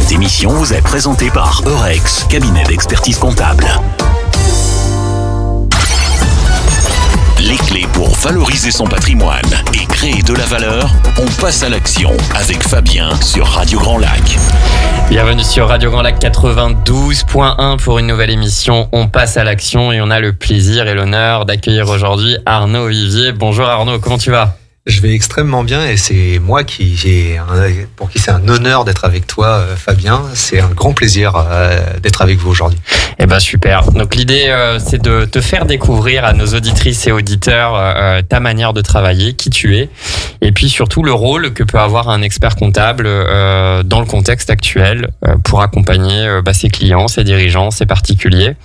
Cette émission vous est présentée par Eurex, cabinet d'expertise comptable. Les clés pour valoriser son patrimoine et créer de la valeur, on passe à l'action avec Fabien sur Radio Grand Lac. Bienvenue sur Radio Grand Lac 92.1 pour une nouvelle émission. On passe à l'action et on a le plaisir et l'honneur d'accueillir aujourd'hui Arnaud Vivier. Bonjour Arnaud, comment tu vas ? Je vais extrêmement bien et c'est moi pour qui c'est un honneur d'être avec toi, Fabien. C'est un grand plaisir d'être avec vous aujourd'hui. Eh ben super. Donc l'idée, c'est de te faire découvrir à nos auditrices et auditeurs ta manière de travailler, qui tu es, et puis surtout le rôle que peut avoir un expert comptable dans le contexte actuel pour accompagner ses clients, ses dirigeants, ses particuliers.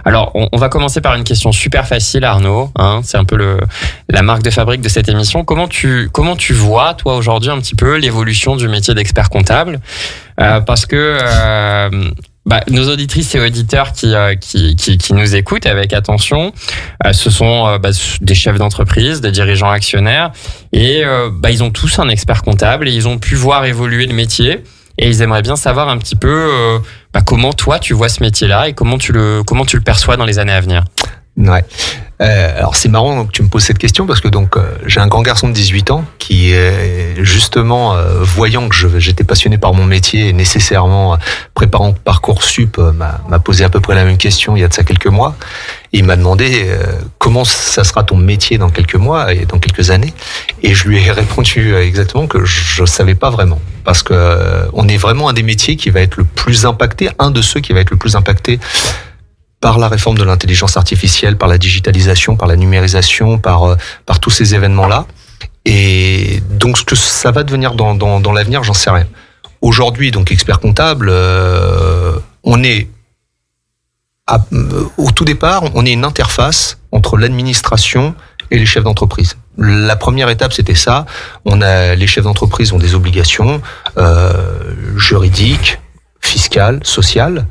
Alors, on va commencer par une question super facile, Arnaud. C'est un peu la marque de fabrique de cette émission. Comment tu vois, toi, aujourd'hui, un petit peu l'évolution du métier d'expert comptable ? Parce que nos auditrices et auditeurs qui nous écoutent avec attention, ce sont des chefs d'entreprise, des dirigeants actionnaires, et ils ont tous un expert comptable et ils ont pu voir évoluer le métier. Et ils aimeraient bien savoir un petit peu comment toi tu vois ce métier-là et comment tu le perçois dans les années à venir. Ouais. Alors c'est marrant que tu me poses cette question parce que j'ai un grand garçon de 18 ans qui justement voyant que j'étais passionné par mon métier et nécessairement préparant Parcoursup m'a posé à peu près la même question il y a de ça quelques mois. Et il m'a demandé comment ça sera ton métier dans quelques mois et dans quelques années. Et je lui ai répondu exactement que je savais pas vraiment. Parce que on est vraiment un des métiers qui va être le plus impacté, un de ceux qui va être le plus impacté par la réforme de l'intelligence artificielle, par la digitalisation, par la numérisation, par tous ces événements-là. Et donc, ce que ça va devenir dans l'avenir, j'en sais rien. Aujourd'hui, donc, expert comptable, on est au tout départ, on est une interface entre l'administration et les chefs d'entreprise. La première étape, c'était ça. Les chefs d'entreprise ont des obligations juridiques, fiscales, sociales.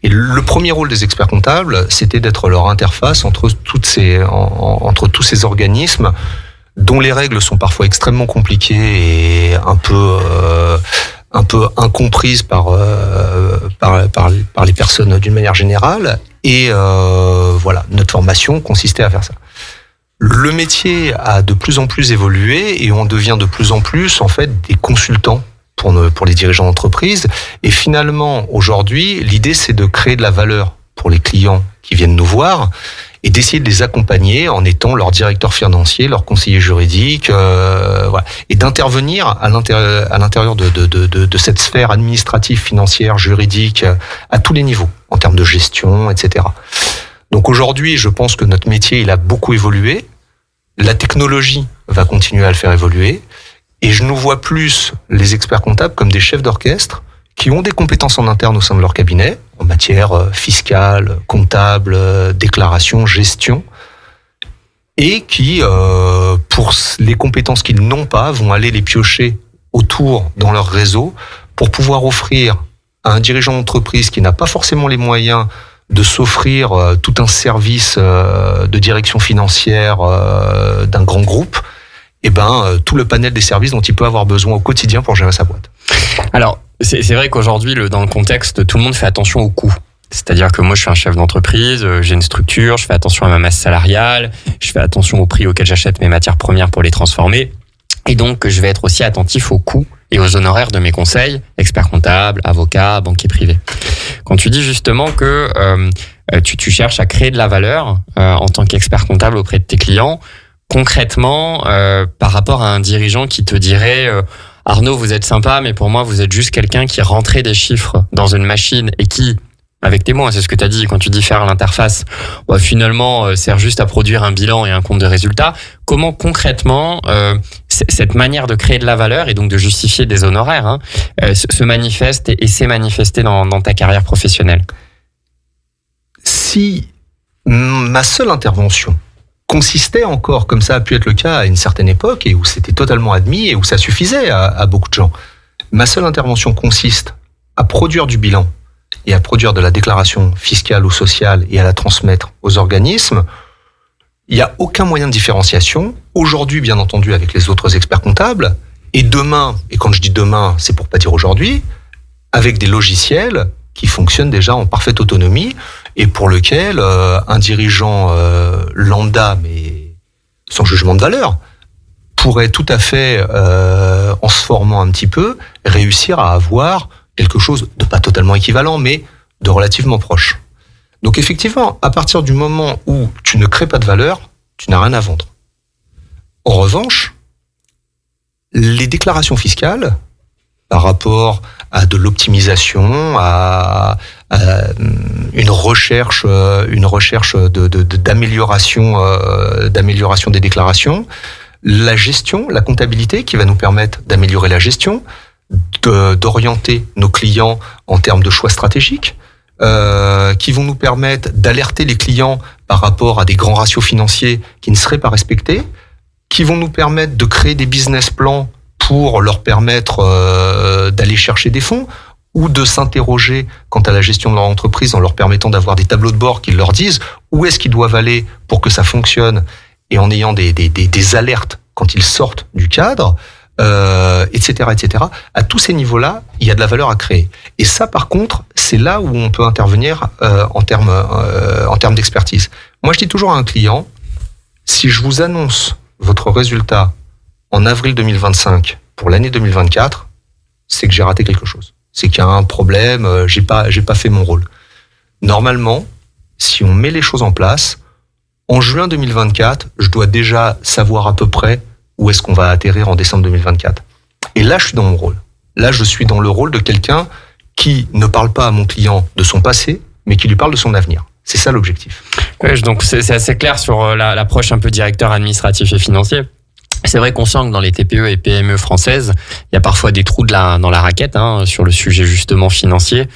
Et le premier rôle des experts comptables, c'était d'être leur interface entre tous ces organismes dont les règles sont parfois extrêmement compliquées et un peu incomprises par les personnes d'une manière générale. Et voilà, notre formation consistait à faire ça. Le métier a de plus en plus évolué et on devient de plus en plus en fait des consultants pour les dirigeants d'entreprise. Et finalement, aujourd'hui, l'idée, c'est de créer de la valeur pour les clients qui viennent nous voir et d'essayer de les accompagner en étant leur directeur financier, leur conseiller juridique, voilà, et d'intervenir à l'intérieur de cette sphère administrative, financière, juridique, à tous les niveaux, en termes de gestion, etc. Donc aujourd'hui, je pense que notre métier, il a beaucoup évolué. La technologie va continuer à le faire évoluer. Et je nous vois plus les experts comptables comme des chefs d'orchestre qui ont des compétences en interne au sein de leur cabinet, en matière fiscale, comptable, déclaration, gestion, et qui, pour les compétences qu'ils n'ont pas, vont aller les piocher autour dans leur réseau pour pouvoir offrir à un dirigeant d'entreprise qui n'a pas forcément les moyens de s'offrir tout un service de direction financière d'un grand groupe, tout le panel des services dont il peut avoir besoin au quotidien pour gérer sa boîte. Alors, c'est vrai qu'aujourd'hui, dans le contexte, tout le monde fait attention aux coûts. C'est-à-dire que moi, je suis un chef d'entreprise, j'ai une structure, je fais attention à ma masse salariale, je fais attention au prix auquel j'achète mes matières premières pour les transformer. Et donc, je vais être aussi attentif aux coûts et aux honoraires de mes conseils, experts comptables, avocats, banquiers privés. Quand tu dis justement que tu cherches à créer de la valeur en tant qu'expert comptable auprès de tes clients, concrètement, par rapport à un dirigeant qui te dirait Arnaud, vous êtes sympa, mais pour moi, vous êtes juste quelqu'un qui rentrait des chiffres dans une machine et qui, avec tes mots, c'est ce que tu as dit quand tu dis faire l'interface, finalement, sert juste à produire un bilan et un compte de résultats. Comment concrètement, cette manière de créer de la valeur et donc de justifier des honoraires se manifeste et s'est manifesté dans ta carrière professionnelle ? Si ma seule intervention consistait encore, comme ça a pu être le cas à une certaine époque, et où c'était totalement admis, et où ça suffisait à beaucoup de gens. Ma seule intervention consiste à produire du bilan, et à produire de la déclaration fiscale ou sociale, et à la transmettre aux organismes. Il n'y a aucun moyen de différenciation. Aujourd'hui, bien entendu, avec les autres experts comptables, et demain, et quand je dis demain, c'est pour pas dire aujourd'hui, avec des logiciels qui fonctionnent déjà en parfaite autonomie et pour lequel un dirigeant lambda, mais sans jugement de valeur, pourrait tout à fait, en se formant un petit peu, réussir à avoir quelque chose de pas totalement équivalent, mais de relativement proche. Donc effectivement, à partir du moment où tu ne crées pas de valeur, tu n'as rien à vendre. En revanche, les déclarations fiscales, par rapport à de l'optimisation, à une recherche d'amélioration des déclarations, la gestion, la comptabilité qui va nous permettre d'améliorer la gestion, d'orienter nos clients en termes de choix stratégiques, qui vont nous permettre d'alerter les clients par rapport à des grands ratios financiers qui ne seraient pas respectés, qui vont nous permettre de créer des business plans pour leur permettre d'aller chercher des fonds ou de s'interroger quant à la gestion de leur entreprise en leur permettant d'avoir des tableaux de bord qui leur disent où est-ce qu'ils doivent aller pour que ça fonctionne et en ayant des alertes quand ils sortent du cadre, etc., etc. À tous ces niveaux-là, il y a de la valeur à créer. Et ça, par contre, c'est là où on peut intervenir en termes d'expertise. Moi, je dis toujours à un client, si je vous annonce votre résultat en avril 2025 pour l'année 2024, c'est que j'ai raté quelque chose. C'est qu'il y a un problème, j'ai pas fait mon rôle. Normalement, si on met les choses en place, en juin 2024, je dois déjà savoir à peu près où est-ce qu'on va atterrir en décembre 2024. Et là, je suis dans mon rôle. Là, je suis dans le rôle de quelqu'un qui ne parle pas à mon client de son passé, mais qui lui parle de son avenir. C'est ça l'objectif. Ouais, donc c'est assez clair sur l'approche un peu directeur administratif et financier. C'est vrai qu'on sent que dans les TPE et PME françaises, il y a parfois des trous dans la raquette sur le sujet justement financier.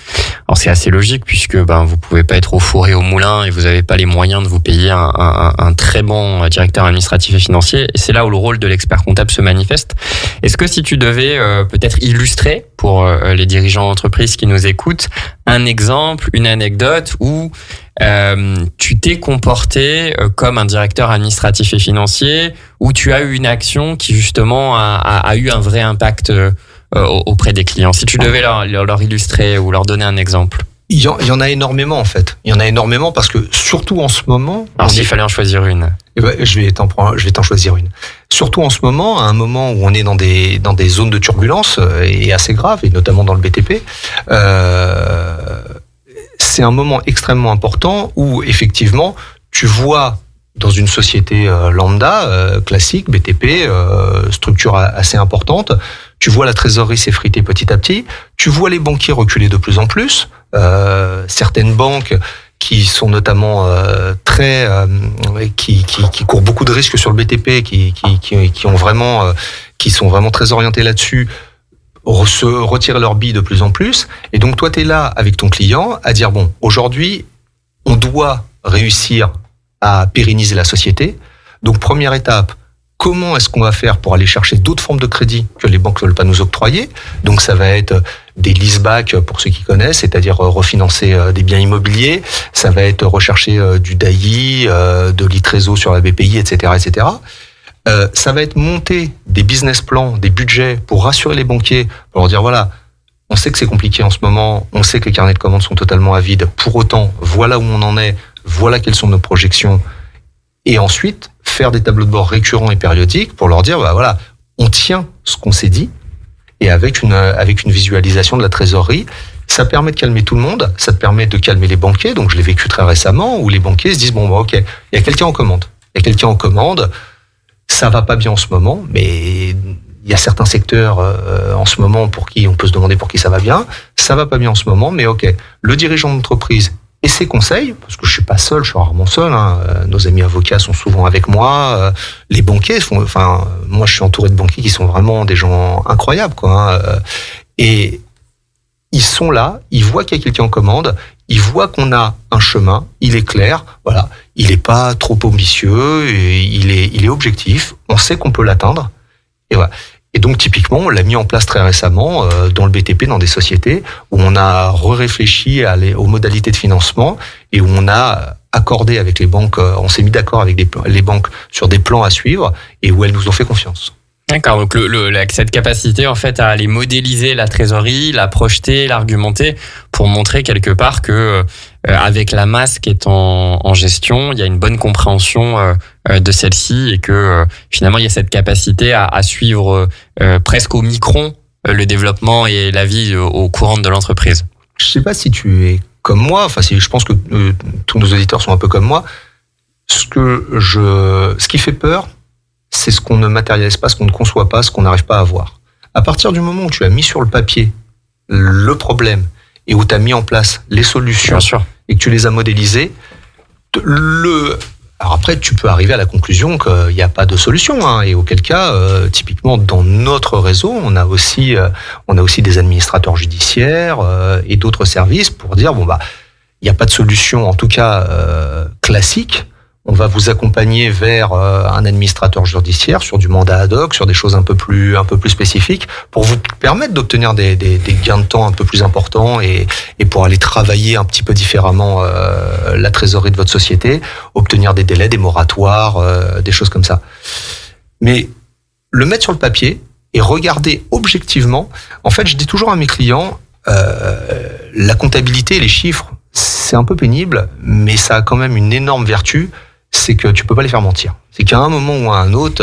Alors c'est assez logique puisque vous pouvez pas être au four et au moulin et vous avez pas les moyens de vous payer un très bon directeur administratif et financier. Et c'est là où le rôle de l'expert comptable se manifeste. Est-ce que si tu devais peut-être illustrer pour les dirigeants d'entreprise qui nous écoutent un exemple, une anecdote où tu t'es comporté comme un directeur administratif et financier, où tu as eu une action qui justement a eu un vrai impact auprès des clients. Si tu devais leur illustrer ou leur donner un exemple. Il y en a énormément en fait. Il y en a énormément parce que surtout en ce moment. Alors s'il fallait en choisir une. Je vais t'en choisir une. Surtout en ce moment, à un moment où on est dans des zones de turbulence et assez graves, et notamment dans le BTP. C'est un moment extrêmement important où effectivement tu vois dans une société lambda, classique, BTP, structure assez importante, tu vois la trésorerie s'effriter petit à petit, tu vois les banquiers reculer de plus en plus, certaines banques qui sont notamment qui courent beaucoup de risques sur le BTP, qui sont vraiment très orientés là-dessus, se retirer leurs billes de plus en plus. Et donc, toi, tu es là avec ton client à dire, bon, aujourd'hui, on doit réussir à pérenniser la société. Donc, première étape, comment est-ce qu'on va faire pour aller chercher d'autres formes de crédit que les banques ne veulent pas nous octroyer? Donc, ça va être des leaseback, pour ceux qui connaissent, c'est-à-dire refinancer des biens immobiliers. Ça va être rechercher du DAI, de l'ITRESO sur la BPI, etc., etc. Ça va être monter des business plans, des budgets pour rassurer les banquiers, pour leur dire voilà, on sait que c'est compliqué en ce moment, on sait que les carnets de commandes sont totalement à vide. Pour autant, voilà où on en est, voilà quelles sont nos projections. Et ensuite, faire des tableaux de bord récurrents et périodiques pour leur dire voilà, on tient ce qu'on s'est dit. Et avec une visualisation de la trésorerie, ça permet de calmer tout le monde, ça te permet de calmer les banquiers. Donc je l'ai vécu très récemment où les banquiers se disent ok, il y a quelqu'un en commande. Ça va pas bien en ce moment, mais il y a certains secteurs en ce moment pour qui on peut se demander pour qui ça va bien. Ça va pas bien en ce moment, mais ok. Le dirigeant d'entreprise et ses conseils, parce que je suis pas seul, je suis rarement seul. Nos amis avocats sont souvent avec moi. Les banquiers moi je suis entouré de banquiers qui sont vraiment des gens incroyables, quoi. Et ils sont là, ils voient qu'il y a quelqu'un en commande. Il voit qu'on a un chemin, il est clair, voilà, il est pas trop ambitieux, il est objectif, on sait qu'on peut l'atteindre, et voilà. Et donc typiquement, on l'a mis en place très récemment dans le BTP, dans des sociétés où on a réfléchi aux modalités de financement et où on a accordé avec les banques, on s'est mis d'accord avec les banques sur des plans à suivre et où elles nous ont fait confiance. D'accord, donc cette capacité en fait à aller modéliser la trésorerie, la projeter, l'argumenter pour montrer quelque part que avec la masse qui est en gestion, il y a une bonne compréhension de celle-ci et que finalement il y a cette capacité à suivre presque au micron le développement et la vie au courant de l'entreprise. Je sais pas si tu es comme moi, enfin je pense que tous nos auditeurs sont un peu comme moi. Ce qui fait peur, c'est ce qu'on ne matérialise pas, ce qu'on ne conçoit pas, ce qu'on n'arrive pas à voir. À partir du moment où tu as mis sur le papier le problème et où tu as mis en place les solutions et que tu les as modélisées, alors après, tu peux arriver à la conclusion qu'il n'y a pas de solution, hein, et auquel cas, typiquement dans notre réseau, on a aussi des administrateurs judiciaires et d'autres services pour dire il n'y a pas de solution, en tout cas classique. On va vous accompagner vers un administrateur judiciaire sur du mandat ad hoc, sur des choses un peu plus spécifiques, pour vous permettre d'obtenir des gains de temps un peu plus importants et pour aller travailler un petit peu différemment la trésorerie de votre société, obtenir des délais, des moratoires, des choses comme ça. Mais le mettre sur le papier et regarder objectivement, en fait, je dis toujours à mes clients, la comptabilité et les chiffres, c'est un peu pénible, mais ça a quand même une énorme vertu. C'est que tu peux pas les faire mentir. C'est qu'à un moment ou à un autre,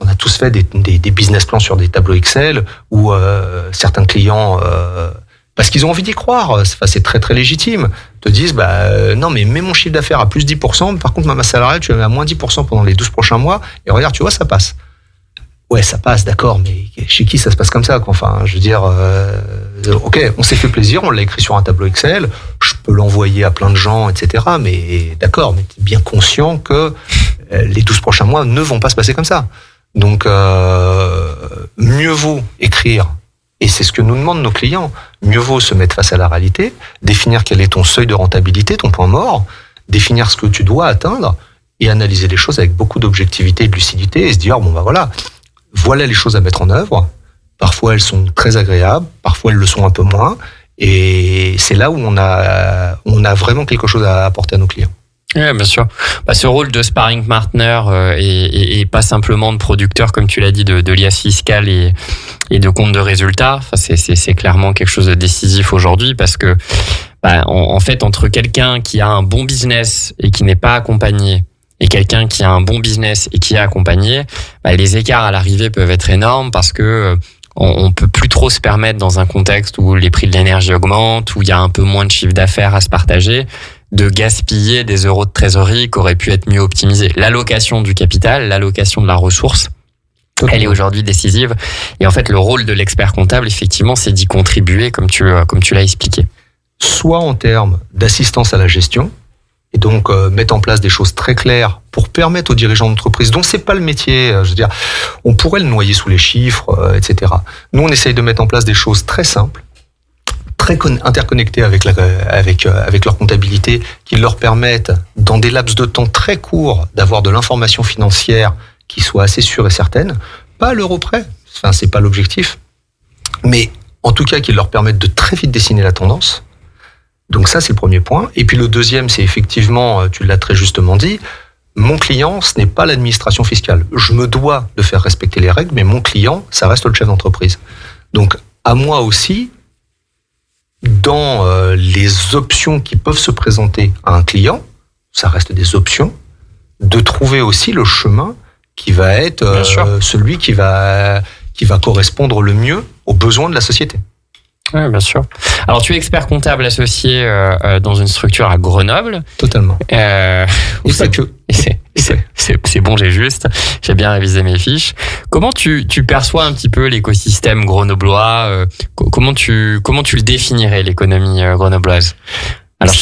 on a tous fait des business plans sur des tableaux Excel où certains clients, parce qu'ils ont envie d'y croire, c'est très très légitime, te disent non mais mets mon chiffre d'affaires à plus 10%, par contre ma masse salariale tu la mets à moins 10% pendant les 12 prochains mois et regarde, tu vois, ça passe. Ouais, ça passe, d'accord, mais chez qui ça se passe comme ça, quoi? Enfin, je veux dire, ok, on s'est fait plaisir, on l'a écrit sur un tableau Excel, je peux l'envoyer à plein de gens, etc. Mais d'accord, mais t'es bien conscient que les 12 prochains mois ne vont pas se passer comme ça. Donc, mieux vaut écrire, et c'est ce que nous demandent nos clients, mieux vaut se mettre face à la réalité, définir quel est ton seuil de rentabilité, ton point mort, définir ce que tu dois atteindre, et analyser les choses avec beaucoup d'objectivité et de lucidité, et se dire, voilà les choses à mettre en œuvre. Parfois, elles sont très agréables, parfois, elles le sont un peu moins. Et c'est là où on a vraiment quelque chose à apporter à nos clients. Oui, bien sûr. Ce rôle de sparring partner et pas simplement de producteur, comme tu l'as dit, de liasse fiscale et de compte de résultats, c'est clairement quelque chose de décisif aujourd'hui parce que, en fait, entre quelqu'un qui a un bon business et qui n'est pas accompagné et quelqu'un qui a un bon business et qui est accompagné, les écarts à l'arrivée peuvent être énormes parce que on peut plus trop se permettre dans un contexte où les prix de l'énergie augmentent, où il y a un peu moins de chiffre d'affaires à se partager, de gaspiller des euros de trésorerie qui auraient pu être mieux optimisés. L'allocation du capital, l'allocation de la ressource, elle est aujourd'hui décisive. Et en fait, le rôle de l'expert comptable, effectivement, c'est d'y contribuer, comme tu l'as expliqué. Soit en termes d'assistance à la gestion, et donc mettre en place des choses très claires pour permettre aux dirigeants d'entreprise, dont c'est pas le métier, je veux dire, on pourrait le noyer sous les chiffres, etc. Nous, on essaye de mettre en place des choses très simples, très interconnectées avec leur comptabilité, qui leur permettent, dans des laps de temps très courts, d'avoir de l'information financière qui soit assez sûre et certaine, pas à l'euro près, enfin c'est pas l'objectif, mais en tout cas qui leur permettent de très vite dessiner la tendance. Donc ça, c'est le premier point. Et puis le deuxième, c'est effectivement, tu l'as très justement dit, mon client, ce n'est pas l'administration fiscale. Je me dois de faire respecter les règles, mais mon client, ça reste le chef d'entreprise. Donc, à moi aussi, dans les options qui peuvent se présenter à un client, ça reste des options, de trouver aussi le chemin qui va être celui qui va correspondre le mieux aux besoins de la société. Oui, bien sûr. Alors, tu es expert comptable associé dans une structure à Grenoble. Totalement. Et pas que. C'est bon, j'ai bien révisé mes fiches. Comment tu perçois un petit peu l'écosystème grenoblois? Comment tu le définirais, l'économie grenobloise? Alors,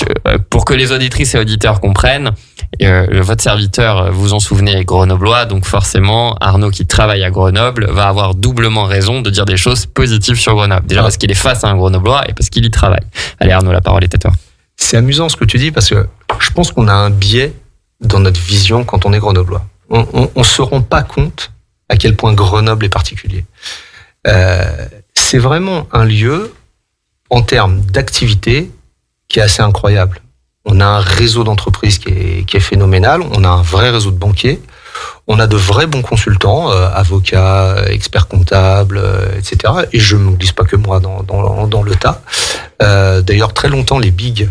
pour que les auditrices et auditeurs comprennent, votre serviteur, vous en souvenez, est grenoblois, donc forcément, Arnaud, qui travaille à Grenoble, va avoir doublement raison de dire des choses positives sur Grenoble. Déjà parce qu'il est face à un grenoblois et parce qu'il y travaille. Allez Arnaud, la parole est à toi. C'est amusant ce que tu dis parce que je pense qu'on a un biais dans notre vision quand on est grenoblois. On se rend pas compte à quel point Grenoble est particulier. C'est vraiment un lieu, en termes d'activité, qui est assez incroyable. On a un réseau d'entreprises qui est phénoménal, on a un vrai réseau de banquiers, On a de vrais bons consultants, avocats, experts comptables, etc. Et je ne me glisse pas que moi dans le tas. D'ailleurs, très longtemps, les big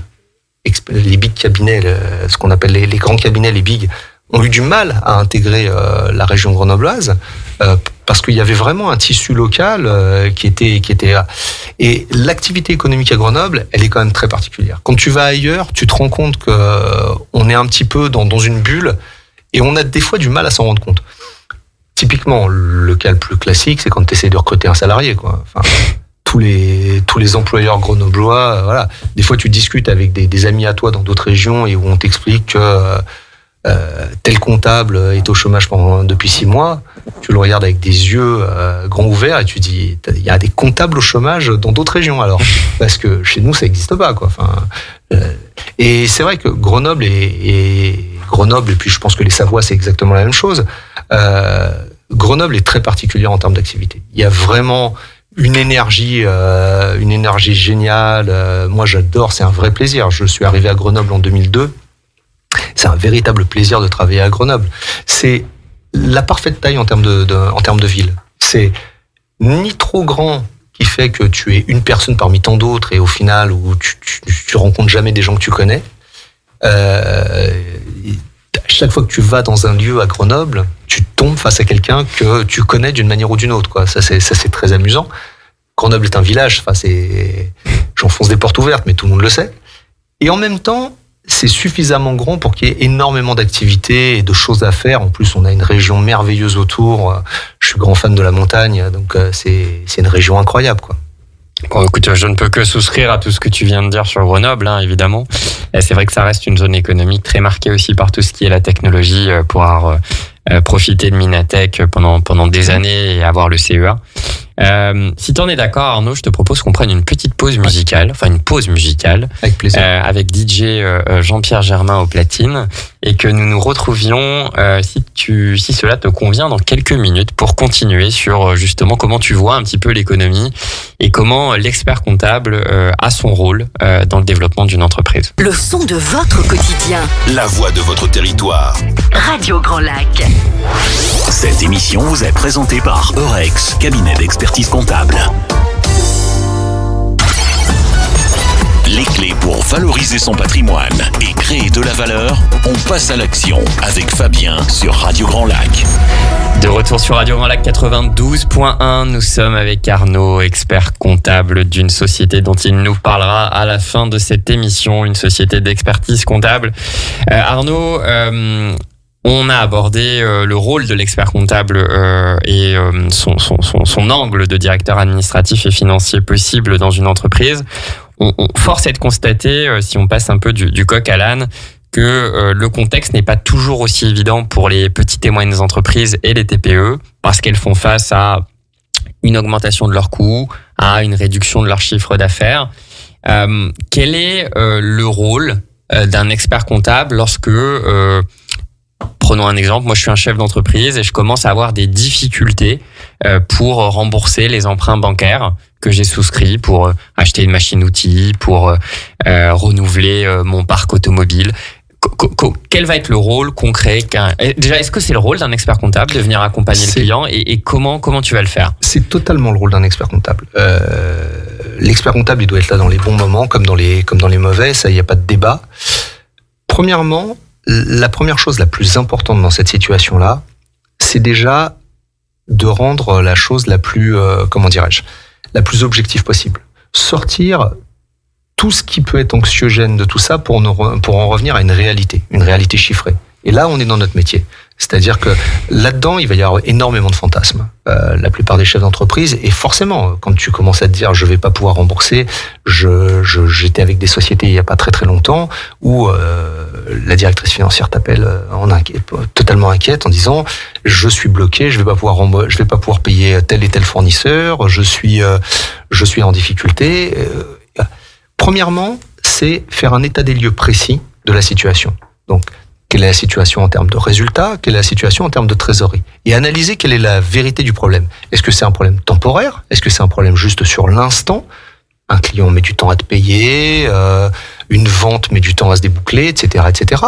cabinets, ce qu'on appelle les grands cabinets, les big, ont eu du mal à intégrer la région grenobloise parce qu'il y avait vraiment un tissu local qui était là. Et l'activité économique à Grenoble, elle est quand même très particulière. Quand tu vas ailleurs, tu te rends compte qu'on est un petit peu dans une bulle et on a des fois du mal à s'en rendre compte. Typiquement, le cas le plus classique, c'est quand tu essaies de recruter un salarié, quoi. Enfin, tous les employeurs grenoblois, voilà. Des fois, tu discutes avec des amis à toi dans d'autres régions et où on t'explique que tel comptable est au chômage depuis 6 mois. Tu le regardes avec des yeux grands ouverts et tu dis, il y a des comptables au chômage dans d'autres régions alors, parce que chez nous ça n'existe pas, quoi. Enfin, et c'est vrai que Grenoble et puis je pense que les Savoies c'est exactement la même chose. Grenoble est très particulière en termes d'activité. Il y a vraiment une énergie géniale. Moi j'adore, c'est un vrai plaisir. Je suis arrivé à Grenoble en 2002. C'est un véritable plaisir de travailler à Grenoble. C'est la parfaite taille en termes de ville. C'est ni trop grand qui fait que tu es une personne parmi tant d'autres et au final où tu rencontres jamais des gens que tu connais. Chaque fois que tu vas dans un lieu à Grenoble, tu tombes face à quelqu'un que tu connais d'une manière ou d'une autre, quoi. Ça c'est très amusant. Grenoble est un village. Enfin, j'enfonce des portes ouvertes, mais tout le monde le sait. Et en même temps, c'est suffisamment grand pour qu'il y ait énormément d'activités et de choses à faire. En plus, on a une région merveilleuse autour. Je suis grand fan de la montagne, donc c'est une région incroyable, quoi. Bon, écoute, je ne peux que souscrire à tout ce que tu viens de dire sur Grenoble, hein, évidemment. Et c'est vrai que ça reste une zone économique très marquée aussi par tout ce qui est la technologie, pour avoir profiter de Minatech pendant des années et avoir le CEA. Si tu en es d'accord, Arnaud, je te propose qu'on prenne une petite pause musicale, enfin une pause musicale, avec plaisir, avec DJ Jean-Pierre Germain au platine, et que nous nous retrouvions, si cela te convient, dans quelques minutes pour continuer sur justement comment tu vois un petit peu l'économie et comment l'expert comptable a son rôle dans le développement d'une entreprise. Le son de votre quotidien. La voix de votre territoire. Radio Grand Lac. Cette émission vous est présentée par Eurex, cabinet d'expertise comptable. Les clés pour valoriser son patrimoine et créer de la valeur, on passe à l'action avec Fabien sur Radio Grand Lac. De retour sur Radio Grand Lac 92.1, nous sommes avec Arnaud, expert comptable d'une société dont il nous parlera à la fin de cette émission, une société d'expertise comptable. Arnaud, on a abordé le rôle de l'expert comptable et son angle de directeur administratif et financier possible dans une entreprise. Force est de constater, si on passe un peu du coq à l'âne, que le contexte n'est pas toujours aussi évident pour les petites et moyennes entreprises et les TPE, parce qu'elles font face à une augmentation de leurs coûts, à une réduction de leur chiffre d'affaires. Quel est le rôle d'un expert comptable lorsque... Prenons un exemple, moi je suis un chef d'entreprise et je commence à avoir des difficultés pour rembourser les emprunts bancaires que j'ai souscrits pour acheter une machine-outil, pour renouveler mon parc automobile. Quel va être le rôle concret déjà, est-ce que c'est le rôle d'un expert comptable de venir accompagner le client et comment tu vas le faire? C'est totalement le rôle d'un expert comptable. L'expert comptable, il doit être là dans les bons moments comme dans les mauvais, ça, il n'y a pas de débat. Premièrement, la première chose la plus importante dans cette situation-là, c'est déjà de rendre la chose la plus, la plus objective possible. Sortir tout ce qui peut être anxiogène de tout ça pour en revenir à une réalité chiffrée. Et là, on est dans notre métier. C'est-à-dire que là-dedans, il va y avoir énormément de fantasmes. La plupart des chefs d'entreprise, et forcément, quand tu commences à te dire je vais pas pouvoir rembourser, j'étais avec des sociétés il y a pas très très longtemps où la directrice financière t'appelle totalement inquiète en disant je suis bloqué, je vais pas pouvoir payer tel et tel fournisseur, je suis en difficulté. Premièrement, c'est faire un état des lieux précis de la situation. Donc, quelle est la situation en termes de résultats, quelle est la situation en termes de trésorerie, et analyser quelle est la vérité du problème. Est-ce que c'est un problème temporaire? Est-ce que c'est un problème juste sur l'instant? Un client met du temps à te payer, une vente met du temps à se déboucler, etc., etc.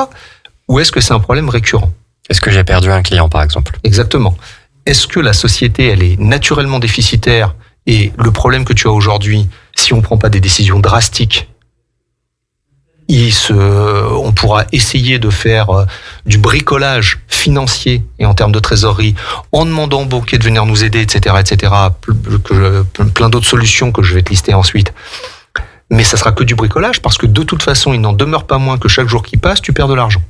Ou est-ce que c'est un problème récurrent? Est-ce que j'ai perdu un client, par exemple? Exactement. Est-ce que la société, elle est naturellement déficitaire et le problème que tu as aujourd'hui, si on ne prend pas des décisions drastiques, on pourra essayer de faire du bricolage financier et en termes de trésorerie en demandant au banquier de venir nous aider, etc., etc., plein d'autres solutions que je vais te lister ensuite. Mais ça sera que du bricolage parce que de toute façon, il n'en demeure pas moins que chaque jour qui passe, tu perds de l'argent.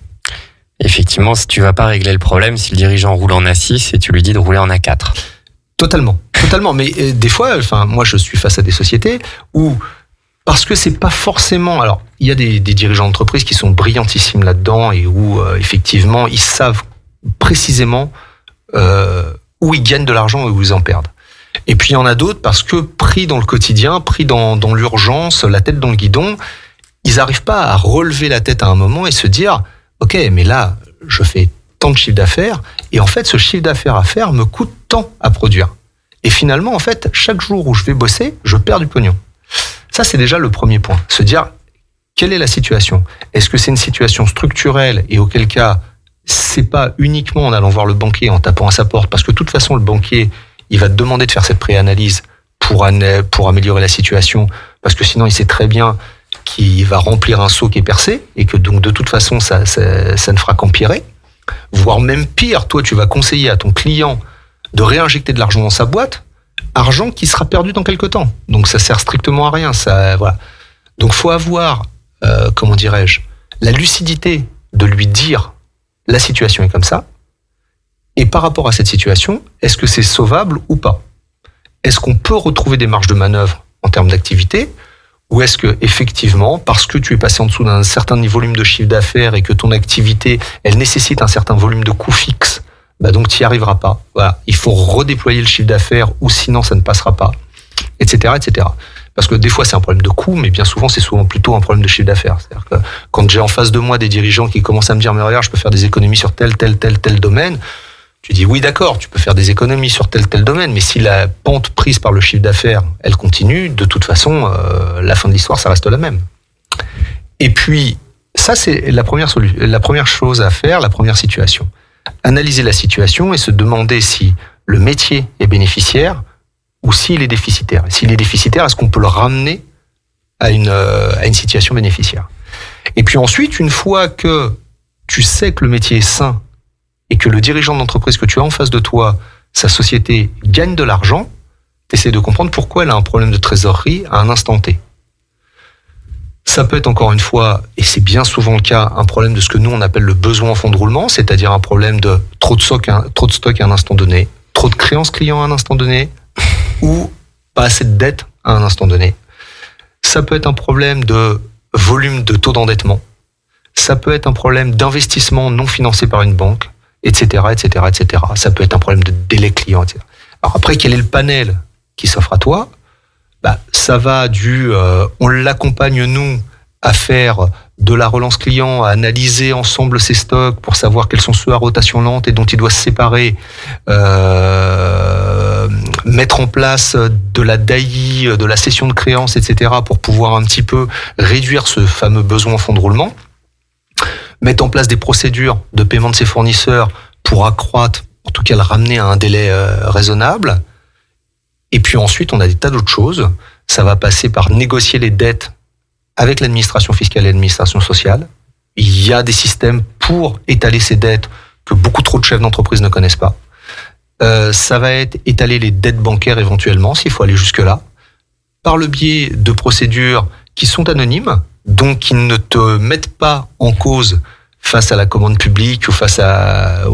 Effectivement, si tu vas pas régler le problème, si le dirigeant roule en A6 et tu lui dis de rouler en A4. Totalement. Mais des fois, moi, je suis face à des sociétés où, parce que c'est pas forcément, alors, il y a des dirigeants d'entreprise qui sont brillantissimes là-dedans et où, effectivement, ils savent précisément où ils gagnent de l'argent et où ils en perdent. Et puis, il y en a d'autres parce que pris dans le quotidien, pris dans l'urgence, la tête dans le guidon, ils n'arrivent pas à relever la tête à un moment et se dire, OK, mais là, je fais tant de chiffre d'affaires et en fait, ce chiffre d'affaires à faire me coûte tant à produire. Et finalement, en fait, chaque jour où je vais bosser, je perds du pognon. Ça, c'est déjà le premier point. Se dire, quelle est la situation? Est-ce que c'est une situation structurelle et auquel cas, c'est pas uniquement en allant voir le banquier, en tapant à sa porte, parce que de toute façon, le banquier, il va te demander de faire cette préanalyse pour améliorer la situation, parce que sinon, il sait très bien qu'il va remplir un seau qui est percé et que donc de toute façon, ça ne fera qu'empirer. Voire même pire, toi, tu vas conseiller à ton client de réinjecter de l'argent dans sa boîte, argent qui sera perdu dans quelque temps. Donc ça sert strictement à rien. Voilà. Donc faut avoir, la lucidité de lui dire la situation est comme ça. Et par rapport à cette situation, est-ce que c'est sauvable ou pas? Est-ce qu'on peut retrouver des marges de manœuvre en termes d'activité? Ou est-ce que effectivement, parce que tu es passé en dessous d'un certain volume de chiffre d'affaires et que ton activité, elle nécessite un certain volume de coûts fixes, donc tu n'y arriveras pas. Voilà, il faut redéployer le chiffre d'affaires ou sinon ça ne passera pas, etc., etc. Parce que des fois c'est un problème de coût, mais bien souvent c'est souvent plutôt un problème de chiffre d'affaires. C'est-à-dire que quand j'ai en face de moi des dirigeants qui commencent à me dire mais regarde, je peux faire des économies sur tel domaine. Tu dis oui, d'accord, tu peux faire des économies sur tel domaine, mais si la pente prise par le chiffre d'affaires, elle continue, de toute façon, la fin de l'histoire, ça reste la même. Et puis, ça, c'est la première chose à faire, la première situation. Analyser la situation et se demander si le métier est bénéficiaire ou s'il est déficitaire. Et s'il est déficitaire, est-ce qu'on peut le ramener à une situation bénéficiaire? Et puis ensuite, une fois que tu sais que le métier est sain, et que le dirigeant d'entreprise que tu as en face de toi, sa société gagne de l'argent, tu essaies de comprendre pourquoi elle a un problème de trésorerie à un instant T. Ça peut être encore une fois, et c'est bien souvent le cas, un problème de ce que nous on appelle le besoin en fonds de roulement, c'est-à-dire un problème de trop de stock à un instant donné, trop de créances clients à un instant donné, ou pas assez de dettes à un instant donné. Ça peut être un problème de volume de taux d'endettement. Ça peut être un problème d'investissement non financé par une banque, etc., etc., etc. Ça peut être un problème de délai client, etc. Alors après, quel est le panel qui s'offre à toi? Ça va on l'accompagne nous à faire de la relance client, à analyser ensemble ses stocks pour savoir quels sont ceux à rotation lente et dont il doit se séparer, mettre en place de la DAI, de la cession de créances, etc. pour pouvoir un petit peu réduire ce fameux besoin en fonds de roulement. Mettre en place des procédures de paiement de ses fournisseurs pour accroître, en tout cas le ramener à un délai raisonnable. Et puis ensuite, on a des tas d'autres choses. Ça va passer par négocier les dettes avec l'administration fiscale et l'administration sociale. Il y a des systèmes pour étaler ces dettes que beaucoup trop de chefs d'entreprise ne connaissent pas. Ça va être étaler les dettes bancaires éventuellement, s'il faut aller jusque-là, par le biais de procédures qui sont anonymes, donc qui ne te mettent pas en cause face à la commande publique ou face à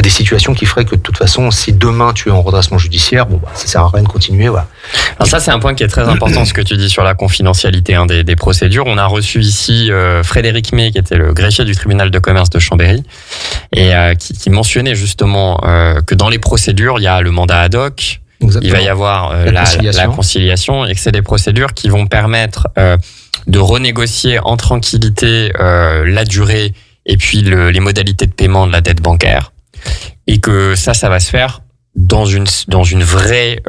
des situations qui feraient que de toute façon, si demain tu es en redressement judiciaire, ça sert à rien de continuer. Voilà. Alors ça, c'est un point qui est très important, ce que tu dis sur la confidentialité des procédures. On a reçu ici Frédéric May, qui était le greffier du tribunal de commerce de Chambéry, et qui mentionnait justement que dans les procédures, il y a le mandat ad hoc. Exactement. Il va y avoir la conciliation et que c'est des procédures qui vont permettre de renégocier en tranquillité la durée et puis les modalités de paiement de la dette bancaire, et que ça va se faire dans une vraie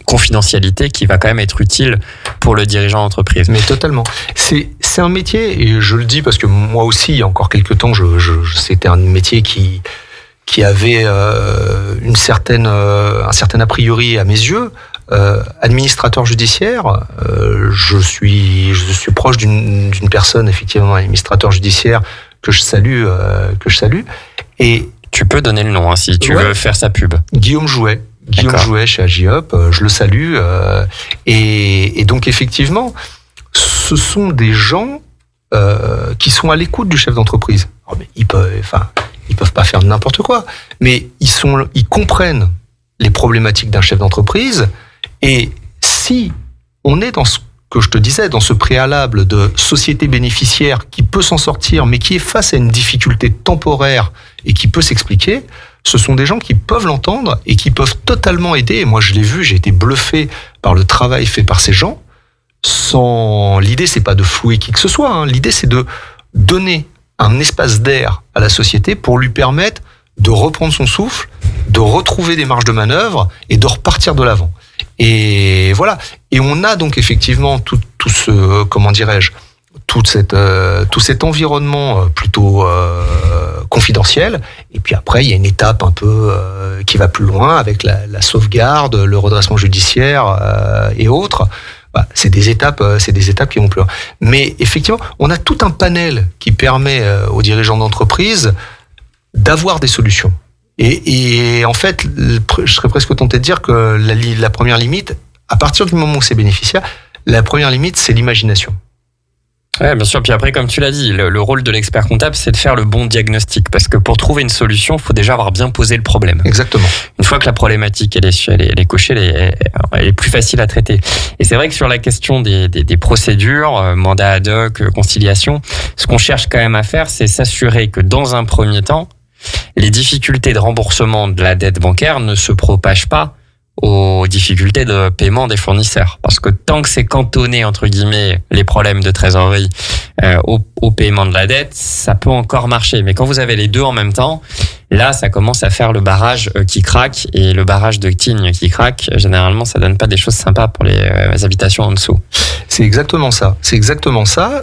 confidentialité qui va quand même être utile pour le dirigeant d'entreprise. Mais totalement. C'est c'est un métier, et je le dis parce que moi aussi, il y a encore quelques temps, c'était un métier qui avait un certain a priori à mes yeux. Administrateur judiciaire, je suis proche d'une personne, effectivement, administrateur judiciaire que je salue. Et tu peux donner le nom si tu veux faire sa pub. Guillaume Jouet chez Agiop, je le salue. Et donc effectivement, ce sont des gens qui sont à l'écoute du chef d'entreprise. Alors, mais ils peuvent pas faire n'importe quoi, mais ils comprennent les problématiques d'un chef d'entreprise. Et si on est dans ce que je te disais, dans ce préalable de société bénéficiaire qui peut s'en sortir, mais qui est face à une difficulté temporaire et qui peut s'expliquer, ce sont des gens qui peuvent l'entendre et qui peuvent totalement aider. Et moi, je l'ai vu, j'ai été bluffé par le travail fait par ces gens. L'idée, c'est pas de flouer qui que ce soit. L'idée, c'est de donner un espace d'air à la société pour lui permettre de reprendre son souffle, de retrouver des marges de manœuvre et de repartir de l'avant. Et voilà. Et on a donc effectivement tout ce, comment dirais-je, tout cet environnement plutôt confidentiel. Et puis après, il y a une étape un peu qui va plus loin avec la sauvegarde, le redressement judiciaire et autres. Bah, c'est des étapes qui vont plus loin. Mais effectivement, on a tout un panel qui permet aux dirigeants d'entreprise d'avoir des solutions. Et en fait, je serais presque tenté de dire que la première limite, à partir du moment où c'est bénéficiaire, la première limite, c'est l'imagination. Ouais, bien sûr. Puis après, comme tu l'as dit, le rôle de l'expert comptable, c'est de faire le bon diagnostic. Parce que pour trouver une solution, il faut déjà avoir bien posé le problème. Exactement. Une fois que la problématique elle est cochée, elle est plus facile à traiter. Et c'est vrai que sur la question des procédures, mandat ad hoc, conciliation, ce qu'on cherche quand même à faire, c'est s'assurer que dans un premier temps, les difficultés de remboursement de la dette bancaire ne se propagent pas aux difficultés de paiement des fournisseurs. Parce que tant que c'est cantonné, entre guillemets, les problèmes de trésorerie au paiement de la dette, ça peut encore marcher. Mais quand vous avez les deux en même temps, là, ça commence à faire le barrage qui craque. Et le barrage de Tignes qui craque, généralement, ça donne pas des choses sympas pour les habitations en dessous. C'est exactement ça.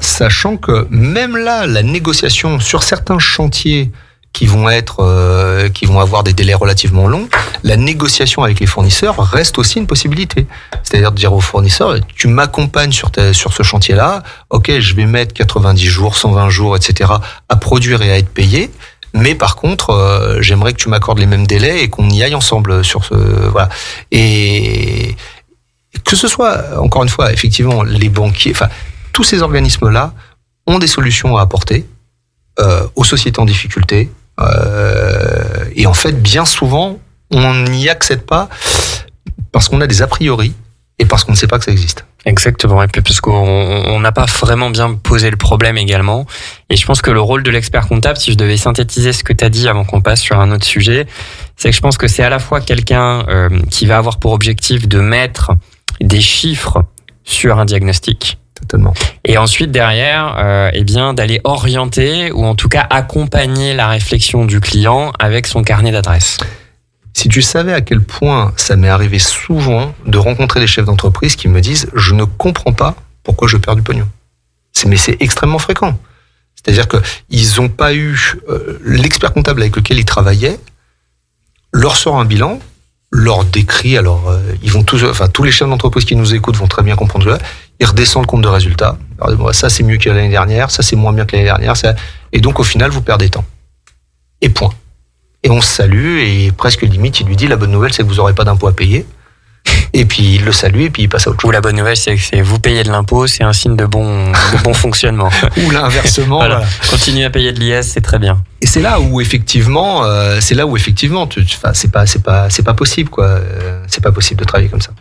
Sachant que même là, la négociation sur certains chantiers qui vont avoir des délais relativement longs, la négociation avec les fournisseurs reste aussi une possibilité. C'est-à-dire de dire aux fournisseurs, tu m'accompagnes sur ce chantier-là, ok, je vais mettre 90 jours, 120 jours, etc. à produire et à être payé, mais par contre, j'aimerais que tu m'accordes les mêmes délais et qu'on y aille ensemble sur ce, voilà. Et que ce soit, encore une fois, effectivement, les banquiers, enfin, tous ces organismes-là ont des solutions à apporter aux sociétés en difficulté. Et en fait, bien souvent, on n'y accède pas parce qu'on a des a priori et parce qu'on ne sait pas que ça existe. Exactement, et puis parce qu'on n'a pas vraiment bien posé le problème également. Et je pense que le rôle de l'expert comptable, si je devais synthétiser ce que tu as dit avant qu'on passe sur un autre sujet, c'est que je pense que c'est à la fois quelqu'un qui va avoir pour objectif de mettre des chiffres sur un diagnostic. Totalement. Et ensuite derrière, d'aller orienter ou en tout cas accompagner la réflexion du client avec son carnet d'adresses. Si tu savais à quel point ça m'est arrivé souvent de rencontrer des chefs d'entreprise qui me disent « je ne comprends pas pourquoi je perds du pognon ». Mais c'est extrêmement fréquent. C'est-à-dire qu'ils n'ont pas eu... l'expert comptable avec lequel ils travaillaient leur sort un bilan, leur décrit, alors ils vont tous les chefs d'entreprise qui nous écoutent vont très bien comprendre cela, ils redescendent le compte de résultat. Alors, ça c'est mieux que l'année dernière, ça c'est moins bien que l'année dernière, et donc au final vous perdez temps. Et point. Et on se salue, et presque limite il lui dit la bonne nouvelle c'est que vous n'aurez pas d'impôt à payer. Et puis il le salue et puis il passe à autre chose. Ou la bonne nouvelle c'est que vous payez de l'impôt, c'est un signe de bon fonctionnement. Ou l'inversement. Voilà. Continuez à payer de l'IS, c'est très bien. Et c'est là où effectivement, c'est pas possible quoi. C'est pas possible de travailler comme ça.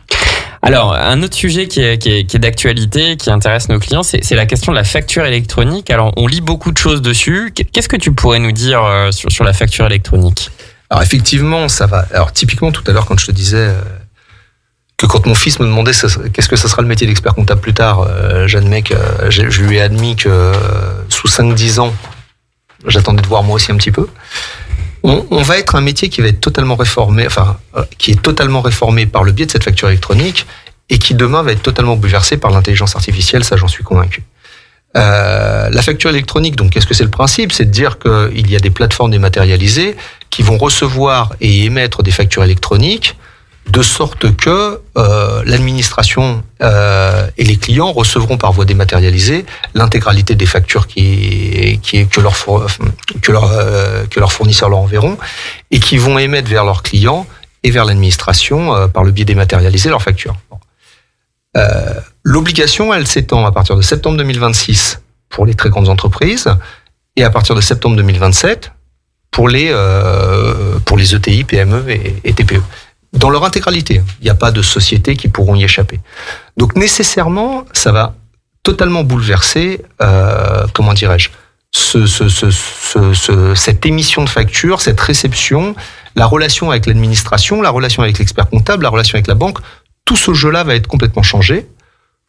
Alors, un autre sujet qui est d'actualité, qui intéresse nos clients, c'est la question de la facture électronique. Alors, on lit beaucoup de choses dessus. Qu'est-ce que tu pourrais nous dire sur la facture électronique ? Alors, effectivement, ça va. Alors, typiquement, tout à l'heure, quand je te disais que quand mon fils me demandait qu'est-ce que ça sera le métier d'expert comptable plus tard, j'admets que je lui ai admis que sous 5-10 ans, j'attendais de voir moi aussi un petit peu. On va être un métier qui va être totalement réformé, qui est totalement réformé par le biais de cette facture électronique et qui demain va être totalement bouleversé par l'intelligence artificielle, ça j'en suis convaincu. La facture électronique, donc qu'est-ce que c'est le principe? C'est de dire qu'il y a des plateformes dématérialisées qui vont recevoir et émettre des factures électroniques de sorte que l'administration et les clients recevront par voie dématérialisée l'intégralité des factures que leurs fournisseurs leur enverront et qui vont émettre vers leurs clients et vers l'administration par le biais dématérialisé leurs factures. L'obligation, elle s'étend à partir de septembre 2026 pour les très grandes entreprises et à partir de septembre 2027 pour les ETI, PME et TPE. Dans leur intégralité, il n'y a pas de sociétés qui pourront y échapper. Donc nécessairement, ça va totalement bouleverser, cette émission de facture, cette réception, la relation avec l'administration, la relation avec l'expert comptable, la relation avec la banque. Tout ce jeu-là va être complètement changé.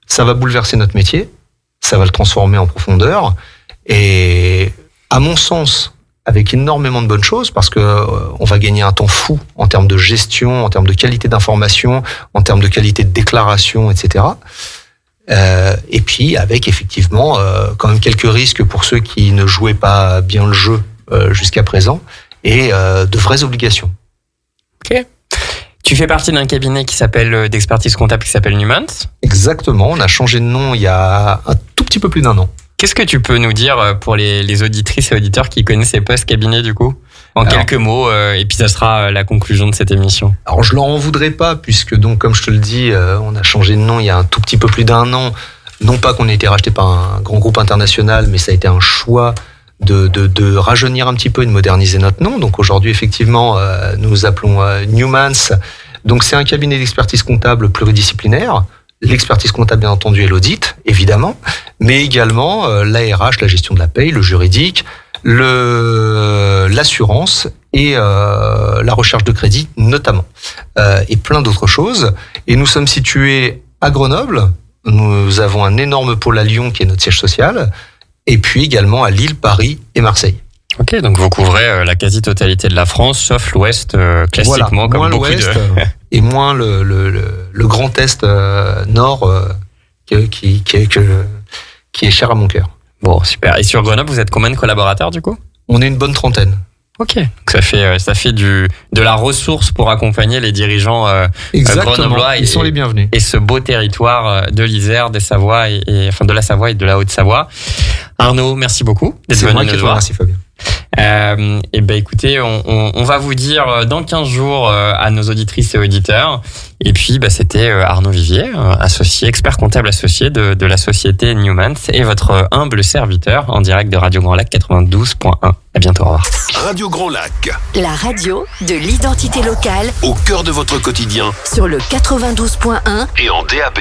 Ça va bouleverser notre métier, ça va le transformer en profondeur. Et à mon sens, avec énormément de bonnes choses, parce que on va gagner un temps fou en termes de gestion, en termes de qualité d'information, en termes de qualité de déclaration, etc. Et puis avec effectivement quand même quelques risques pour ceux qui ne jouaient pas bien le jeu jusqu'à présent, et de vraies obligations. Ok. Tu fais partie d'un cabinet d'expertise comptable qui s'appelle Numans. Exactement, on a changé de nom il y a un tout petit peu plus d'1 an. Qu'est-ce que tu peux nous dire pour les auditrices et auditeurs qui connaissaient pas ce cabinet du coup? Quelques mots, et puis ça sera la conclusion de cette émission. Alors je leur en voudrais pas, puisque donc comme je te le dis, on a changé de nom il y a un tout petit peu plus d'1 an. Non pas qu'on ait été racheté par un grand groupe international, mais ça a été un choix de rajeunir un petit peu et de moderniser notre nom. Donc aujourd'hui, effectivement, nous nous appelons Numans. Donc c'est un cabinet d'expertise comptable pluridisciplinaire. L'expertise comptable, bien entendu, et l'audit, évidemment, mais également l'ARH, la gestion de la paye, le juridique, l'assurance et la recherche de crédit, notamment, et plein d'autres choses. Et nous sommes situés à Grenoble. Nous avons un énorme pôle à Lyon qui est notre siège social, et puis également à Lille, Paris et Marseille. Ok, donc vous couvrez la quasi-totalité de la France, sauf l'Ouest, classiquement, voilà, comme beaucoup de... Et moins le Grand Est Nord qui est cher à mon cœur. Bon, super. Et sur Grenoble, vous êtes combien de collaborateurs du coup? On est une bonne trentaine. Ok, donc ça fait de la ressource pour accompagner les dirigeants grenoblois. Ils sont les bienvenus. Et ce beau territoire de l'Isère, des Savoies de la Savoie et de la Haute-Savoie. Arnaud, merci beaucoup d'être venu nous voir. Merci Fabien. Et ben écoutez, on va vous dire dans 15 jours à nos auditrices et auditeurs. Et puis c'était Arnaud Vivier, associé, expert comptable associé de la société Numans, et votre humble serviteur en direct de Radio Grand Lac 92.1. À bientôt, au revoir. Radio Grand Lac. La radio de l'identité locale Au cœur de votre quotidien. sur le 92.1 Et en DAB.